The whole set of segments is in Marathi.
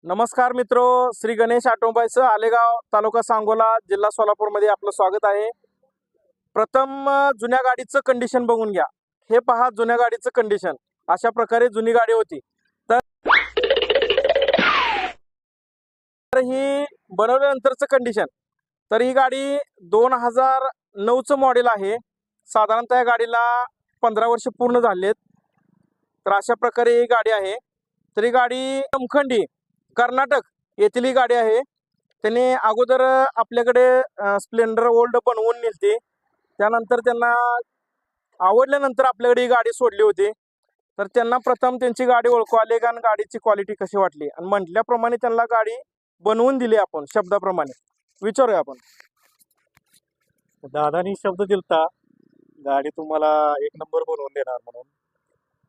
नमस्कार मित्रो, श्री गणेश ऑटोमोबाईलचं आलेगाव तालुका सांगोला जिल्हा सोलापूरमध्ये आपलं स्वागत आहे. प्रथम जुन्या गाडीचं कंडिशन बघून घ्या. हे पहा जुन्या गाडीचं कंडिशन. अशा प्रकारे जुनी गाडी होती. तर ही बनवल्यानंतरचं कंडिशन. तर ही गाडी 2009चं मॉडेल आहे. साधारणतः या गाडीला 15 वर्ष पूर्ण झालेत. तर अशा प्रकारे ही गाडी आहे. तर ही गाडी जमखंडी कर्नाटक येथील ही गाडी आहे. त्यांनी अगोदर आपल्याकडे स्प्लेंडर ओल्ड बनवून नेलती. त्यानंतर त्यांना आवडल्यानंतर आपल्याकडे ही गाडी सोडली होती. तर त्यांना प्रथम त्यांची गाडी ओळखू आली आणि गाडीची क्वालिटी कशी वाटली आणि म्हटल्याप्रमाणे त्यांना गाडी बनवून दिली आपण शब्दाप्रमाणे. विचारूया आपण. दादानी शब्द दिलता गाडी तुम्हाला एक नंबर बनवून देणार म्हणून.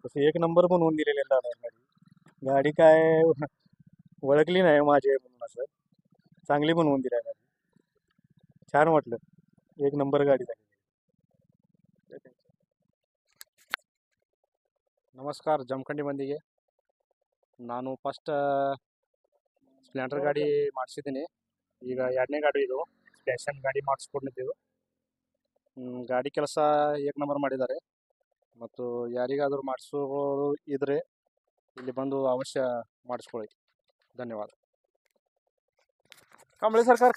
तसं एक नंबर बनवून दिलेली आहे दादा. गाडी काय ओळखली नाही माझी आहे म्हणून असं चांगली बनवून दिली गाडी. छान वाटलं. एक नंबर गाडी झाली. ನಮಸ್ಕಾರ ಜಮಖಂಡಿ ಮಂದಿಗೆ. ನಾನು ಫಸ್ಟ್ ಸ್ಪ್ಲೆಂಡರ್ ಗಾಡಿ ಮಾಡಿಸಿದ್ದೀನಿ. ಈಗ ಎರಡನೇ ಗಾಡಿ ಇದು ಪ್ಯಾಷನ್ ಗಾಡಿ ಮಾಡಿಸ್ಕೊಂಡಿದ್ದು. ಗಾಡಿ ಕೆಲಸ ಏಕ್ ನಂಬರ್ ಮಾಡಿದ್ದಾರೆ. ಮತ್ತು ಯಾರಿಗಾದರೂ ಮಾಡಿಸೋರು ಇದ್ರೆ ಇಲ್ಲಿ ಬಂದು ಅವಶ್ಯ ಮಾಡಿಸ್ಕೊಳ್ಳಿ. धन्यवाद. कांबळे सरकार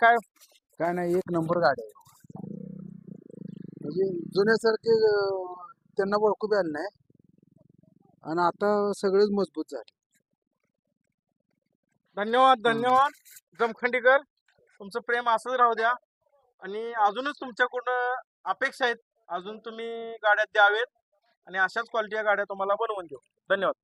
काय नाही, एक नंबर गाडी आहे. म्हणजे जुन्यासारखे त्यांना ओळखू बी आलं नाही आणि आता सगळेच मजबूत झाले. धन्यवाद धन्यवाद जमखंडीकर. तुमचं प्रेम असंच राहू द्या आणि अजूनच तुमच्याकडून अपेक्षा आहेत. अजून तुम्ही गाड्या द्यावेत आणि अशाच क्वालिटी गाड्या तुम्हाला बनवून देऊ. धन्यवाद.